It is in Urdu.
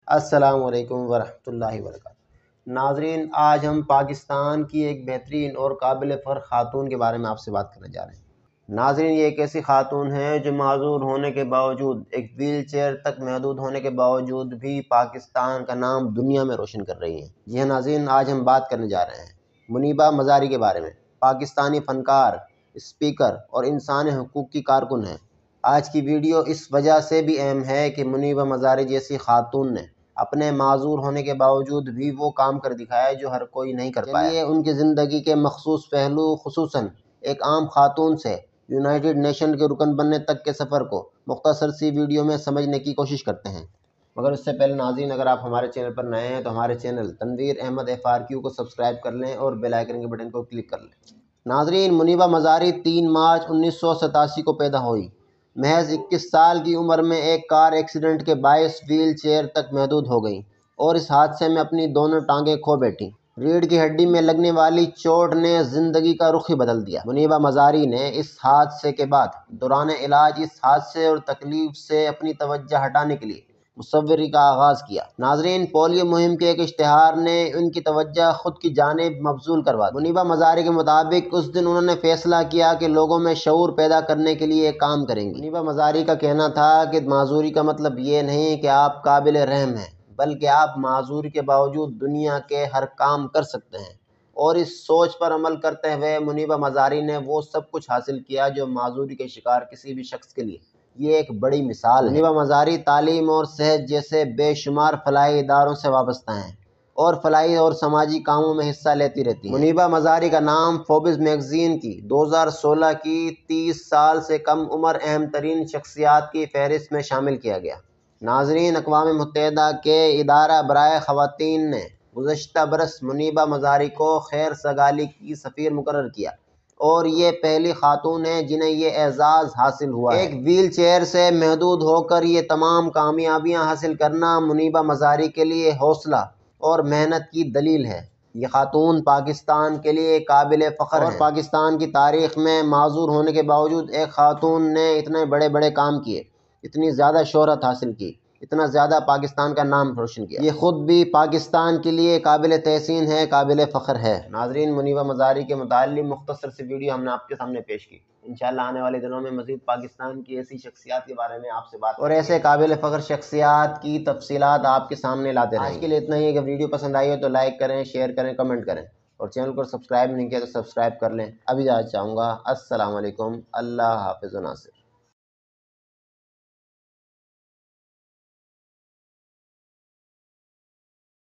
السلام علیکم ورحمۃ اللہ وبرکاتہ۔ ناظرین، آج ہم پاکستان کی ایک بہترین اور قابل فخر خاتون کے بارے میں آپ سے بات کرنے جا رہے ہیں۔ ناظرین، یہ ایک ایسی خاتون ہے جو معذور ہونے کے باوجود، ایک ویل چیئر تک محدود ہونے کے باوجود بھی پاکستان کا نام دنیا میں روشن کر رہی ہیں۔ جی ہاں ناظرین، آج ہم بات کرنے جا رہے ہیں منیبہ مزاری کے بارے میں۔ پاکستانی فنکار، اسپیکر اور انسانی حقوق کی کارکن ہیں۔ آج کی ویڈیو اس وجہ سے بھی اہم ہے کہ منیبہ مزاری جیسی خاتون نے اپنے معذور ہونے کے باوجود بھی وہ کام کر دکھایا جو ہر کوئی نہیں کر پایا۔ چلیے ان کی زندگی کے مخصوص پہلو، خصوصاً ایک عام خاتون سے یونائٹڈ نیشن کے رکن بننے تک کے سفر کو مختصر سی ویڈیو میں سمجھنے کی کوشش کرتے ہیں۔ مگر اس سے پہلے ناظرین، اگر آپ ہمارے چینل پر نئے ہیں تو ہمارے چینل تنویر احمد FRQ کو سبسکرائب کر لیں اور بیل آئیکن کے بٹن کو کلک کر لیں۔ ناظرین، منیبہ مزاری 3 مارچ 1987 کو پیدا ہوئی۔ محض 21 سال کی عمر میں ایک کار ایکسیڈنٹ کے باعث ویل چیئر تک محدود ہو گئیں اور اس حادثے میں اپنی دونوں ٹانگیں کھو بیٹھیں۔ ریڑھ کی ہڈی میں لگنے والی چوٹ نے زندگی کا رخ ہی بدل دیا۔ منیبہ مزاری نے اس حادثے کے بعد دوران علاج اس حادثے اور تکلیف سے اپنی توجہ ہٹانے کے لیے مصوری کا آغاز کیا۔ ناظرین، پولیو مہم کے ایک اشتہار نے ان کی توجہ خود کی جانب مبذول کروا دی۔ منیبہ مزاری کے مطابق اس دن انہوں نے فیصلہ کیا کہ لوگوں میں شعور پیدا کرنے کے لیے کام کریں گی۔ منیبہ مزاری کا کہنا تھا کہ معذوری کا مطلب یہ نہیں کہ آپ قابل رحم ہیں، بلکہ آپ معذوری کے باوجود دنیا کے ہر کام کر سکتے ہیں۔ اور اس سوچ پر عمل کرتے ہوئے منیبہ مزاری نے وہ سب کچھ حاصل کیا جو معذوری کے شکار کسی بھی شخص کے لیے یہ ایک بڑی مثال ہے۔ منیبہ مزاری تعلیم اور صحت جیسے بے شمار فلاحی اداروں سے وابستہ ہیں اور فلاحی اور سماجی کاموں میں حصہ لیتی رہتی ہیں۔ منیبہ مزاری کا نام فوربس میگزین کی 2016 کی 30 سال سے کم عمر اہم ترین شخصیات کی فہرست میں شامل کیا گیا۔ ناظرین، اقوام متحدہ کے ادارہ برائے خواتین نے گزشتہ برس منیبہ مزاری کو خیر سگالی کی سفیر مقرر کیا اور یہ پہلی خاتون ہیں جنہیں یہ اعزاز حاصل ہوا ہے۔ ایک ویل چیئر سے محدود ہو کر یہ تمام کامیابیاں حاصل کرنا منیبہ مزاری کے لیے حوصلہ اور محنت کی دلیل ہے۔ یہ خاتون پاکستان کے لیے قابل فخر ہے اور پاکستان کی تاریخ میں معذور ہونے کے باوجود ایک خاتون نے اتنے بڑے بڑے کام کیے، اتنی زیادہ شہرت حاصل کی، اتنا زیادہ پاکستان کا نام روشن کیا۔ یہ خود بھی پاکستان کے لیے قابل تحسین ہے، قابل فخر ہے۔ ناظرین، منیبہ مزاری کے متعلق مختصر سی ویڈیو ہم نے آپ کے سامنے پیش کی۔ انشاءاللہ آنے والے دنوں میں مزید پاکستان کی ایسی شخصیات کے بارے میں آپ سے بات اور ایسے قابل فخر شخصیات کی تفصیلات آپ کے سامنے لاتے رہیں گے۔ آج کے لیے اتنا ہی ہے کہ ویڈیو پسند آئی ہو تو لائک کریں، شیئر کریں، کمنٹ کریں اور چینل کو سبسکرائب نہیں کیا تو سبسکرائب کر لیں۔ ابھی جانا چاہوں گا۔ السلام علیکم، اللہ حافظ و ناصر۔